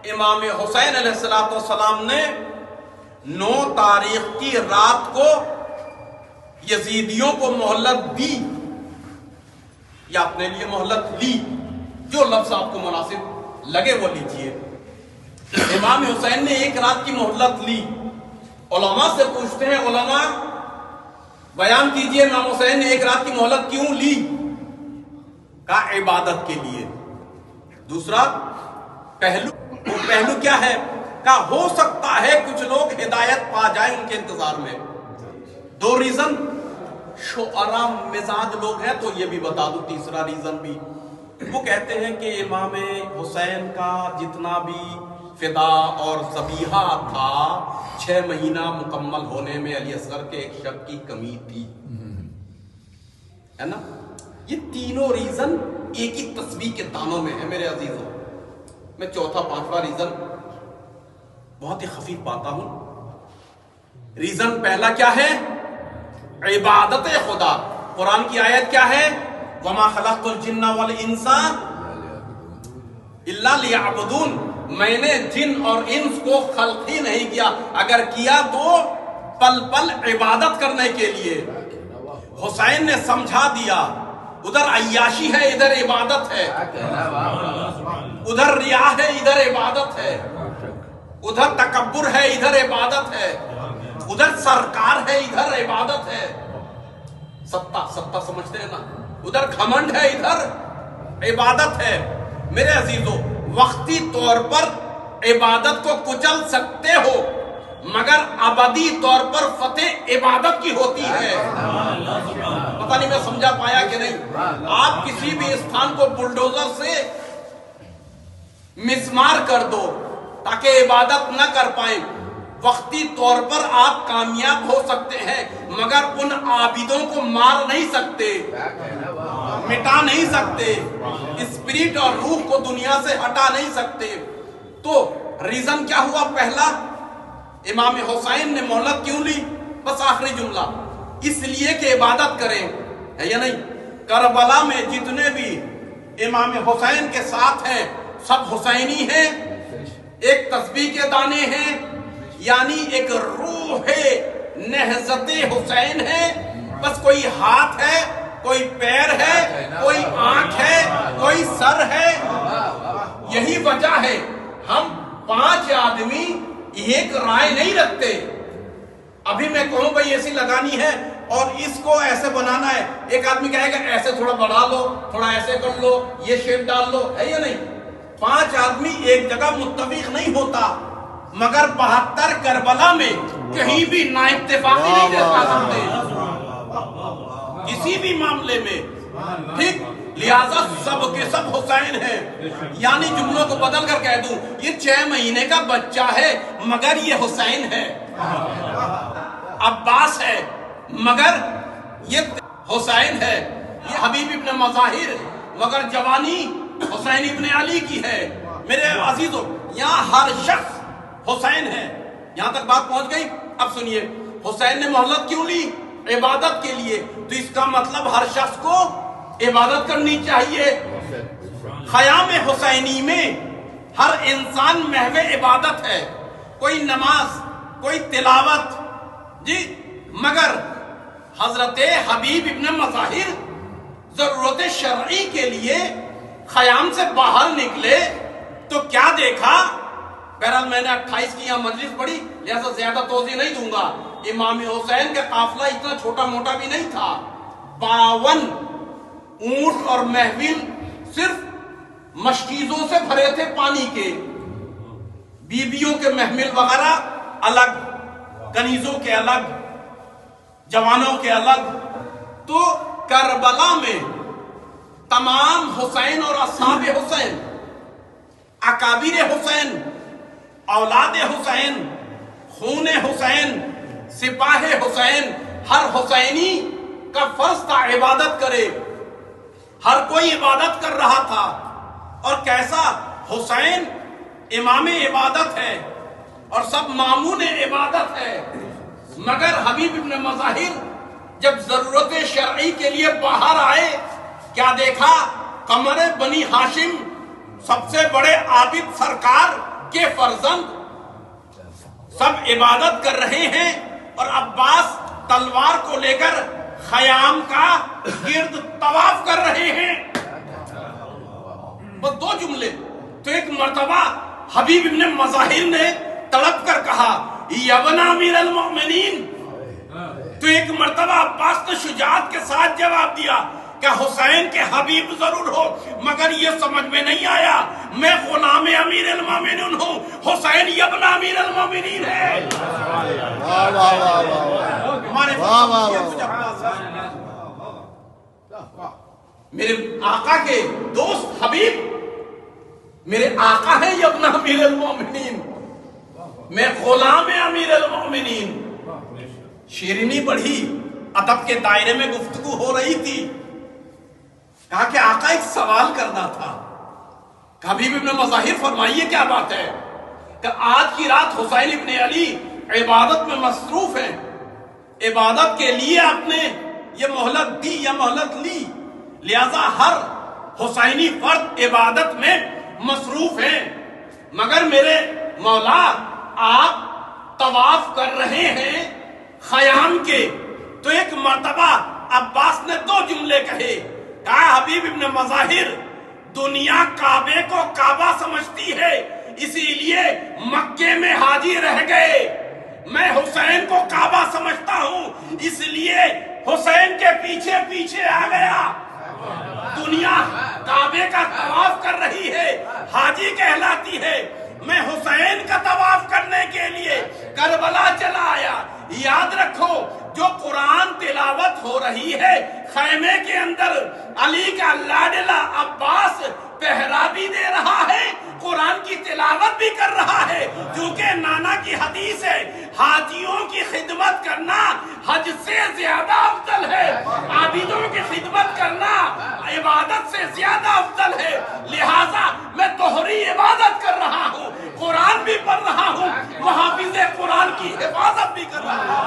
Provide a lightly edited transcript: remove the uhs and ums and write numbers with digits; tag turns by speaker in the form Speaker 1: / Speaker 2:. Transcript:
Speaker 1: امام حسین علیہ السلام نے 9 تاریخ کی رات کو یزیدیوں کو مہلت دی یا اپنے لیے مہلت لی؟ جو لفظ آپ کو مناسب لگے وہ لیجئے۔ امام حسین نے 1 رات کی مہلت لی۔ علماء سے پوچھتے ہیں، علماء بیان کیجئے امام حسین نے 1 رات کی مہلت کیوں لی؟ کہا عبادت کے لیے۔ دوسرا پہلو کیا ہے؟ کہا ہو سکتا ہے کچھ لوگ ہدایت پا جائیں ان کے انتظار میں۔ 2 ریزن، شعراء مزاج لوگ ہیں تو یہ بھی بتا دوں تیسرا ریزن بھی۔ وہ کہتے ہیں کہ امام حسین کا جتنا بھی فدا اور ذبیحہ تھا 6 مہینہ مکمل ہونے میں علی اصغر کے ایک شب کی کمی تھی، ہے نا؟ یہ تینوں ریزن ایک ہی تسبیح کے دانوں میں ہے میرے عزیزوں۔ میں چوتھا 5واں ریزن بہت ہی خفیف پاتا ہوں۔ ریزن پہلا کیا ہے؟ عبادت خدا۔ قرآن کی آیت کیا ہے؟ وَمَا خَلَقْتُ الْجِنَّ وَالْإِنسَ إِلَّا لِيَعْبُدُونَ، میں نے جن اور انس کو خلق ہی نہیں کیا، اگر کیا تو پل پل عبادت کرنے کے لیے۔ حسین نے سمجھا دیا، ادھر عیاشی ہے ادھر عبادت ہے، ادھر ریا ہے ادھر عبادت ہے، ادھر تکبر ہے ادھر عبادت ہے، ادھر سرکار ہے ادھر عبادت ہے۔ ستہ سمجھتے ہیں نا؟ ادھر گھمنڈ ہے ادھر عبادت ہے۔ میرے عزیزو، وقتی طور پر عبادت کو کچل سکتے ہو مگر ابدی طور پر فتح عبادت کی ہوتی ہے۔ پتہ نہیں میں سمجھا پایا کہ نہیں؟ آپ کسی بھی استھان کو بلڈوزر سے مسمار کر دو تاکہ عبادت نہ کر پائیں، وقتی طور پر آپ کامیاب ہو سکتے ہیں مگر ان عابدوں کو مار نہیں سکتے، مٹا نہیں سکتے، اسپرٹ اور روح کو دنیا سے ہٹا نہیں سکتے۔ تو ریزن کیا ہوا؟ پہلا، امام حسین نے مہلت کیوں لی؟ بس آخری جملہ، اس لیے کہ عبادت کریں، ہے یا نہیں؟ کربلا میں جتنے بھی امام حسین کے ساتھ ہیں سب حسینی ہیں، ایک تسبیح کے دانے ہیں، یعنی ایک روح نہضت حسین ہے۔ بس کوئی ہاتھ ہے، کوئی پیر ہے، کوئی آنکھ ہے، کوئی سر ہے۔ یہی وجہ ہے ہم 5 آدمی ایک رائے نہیں رکھتے۔ ابھی میں کہوں بھائی ایسی لگانی ہے اور اس کو ایسے بنانا ہے، ایک آدمی کہے گا ایسے تھوڑا بڑھا لو، تھوڑا ایسے کر لو، یہ شیپ ڈال لو، ہے یا نہیں؟ 5 آدمی ایک جگہ متفق نہیں ہوتا، مگر 72 کربلا میں کہیں بھی نا اتفاقی نہیں دیکھا سکتے کسی بھی معاملے میں، ٹھیک؟ لہذا سب کے سب حسین ہیں۔ یعنی جملوں کو بدل کر کہہ دوں، یہ 6 مہینے کا بچہ ہے مگر یہ حسین ہے، عباس ہے مگر یہ حسین ہے، یہ حبیب ابن مظاہر مگر جوانی حسین ابن علی کی ہے۔ میرے عزیزو، یہاں ہر شخص حسین ہے۔ یہاں تک بات پہنچ گئی؟ اب سنیے، حسین نے مہلت کیوں لی؟ عبادت کے لیے۔ تو اس کا مطلب ہر شخص کو عبادت کرنی چاہیے۔ خیام حسینی میں ہر انسان محو عبادت ہے، کوئی نماز، کوئی تلاوت، جی، مگر حضرت حبیب ابن مظاہر ضرورت شرعی کے لیے خیام سے باہر نکلے تو کیا دیکھا؟ بہرحال میں نے 28 کی یہاں مجلس پڑھی لہذا زیادہ توضیح نہیں دوں گا۔ امام حسین کا قافلہ اتنا چھوٹا موٹا بھی نہیں تھا، 52 اونٹ اور محمل صرف مشکیزوں سے بھرے تھے پانی کے، بیبیوں کے محمل وغیرہ الگ، کنیزوں کے الگ، جوانوں کے الگ۔ تو کربلا میں تمام حسین اور اصحاب حسین، اکابر حسین، اولاد حسین، خون حسین، سپاہ حسین، ہر حسینی کا فرض تھا عبادت کرے۔ ہر کوئی عبادت کر رہا تھا، اور کیسا؟ حسین امام عبادت ہے اور سب مامون عبادت ہے، مگر حبیب ابن مظاہر جب ضرورت شرعی کے لیے باہر آئے کیا دیکھا؟ قمر بنی ہاشم سب سے بڑے عابد سرکار کے فرزند سب عبادت کر رہے ہیں اور عباس تلوار کو لے کر خیام کا گرد طواف کر رہے ہیں. بس 2 جملے. تو ایک مرتبہ حبیب ابن مظاہر نے تڑپ کر کہا یابن امیر المؤمنین. تو ایک مرتبہ عباس نے شجاعت کے ساتھ جواب دیا کہ حسین کے حبیب ضرور ہو مگر یہ سمجھ میں نہیں آیا میں غلام امیر المؤمنین ہوں، حسین ابن امیر المؤمنین ہے. میرے آقا کے دوست حبیب میرے آقا ہیں ابن امیر المؤمنین، میں غلام امیر المؤمنین. شیرینی بڑھی، ادب کے دائرے میں گفتگو ہو رہی تھی. کہا کہ آقا ایک سوال کرنا تھا. حبیب ابن مظاہر فرمائیے کیا بات ہے؟ کہ آج کی رات حسین ابن علی عبادت میں مصروف ہیں، عبادت کے لیے آپ نے یہ مہلت دی یا مہلت لی، لہذا ہر حسینی فرد عبادت میں مصروف ہیں، مگر میرے مولا آپ طواف کر رہے ہیں خیام کے. تو ایک مرتبہ عباس نے 2 جملے کہے. کہا حبیب ابن مظاہر دنیا کعبے کو کعبہ سمجھتی ہے اسی لیے مکے میں حاجی رہ گئے، میں حسین کو کعبہ سمجھتا ہوں اس لیے حسین کے پیچھے پیچھے آ گیا. دنیا کعبے کا طواف کر رہی ہے، حاجی کہلاتی ہے، میں حسین کا طواف کرنے کے لیے کربلا چلا آیا. یاد رکھو جو قرآن تلاوت ہو رہی ہے خیمے کے اندر علی کا لاڈلا عباس پہرا بھی دے رہا ہے، قرآن کی تلاوت بھی کر رہا ہے، کیونکہ نانا کی حدیث ہے حاجیوں کی خدمت کرنا حج سے زیادہ افضل ہے، عابدوں کی خدمت کرنا عبادت سے زیادہ افضل ہے. لہٰذا میں دوہری عبادت کر رہا ہوں، قرآن بھی پڑھ رہا ہوں، محافظ قرآن کی حفاظت بھی کر رہا ہوں.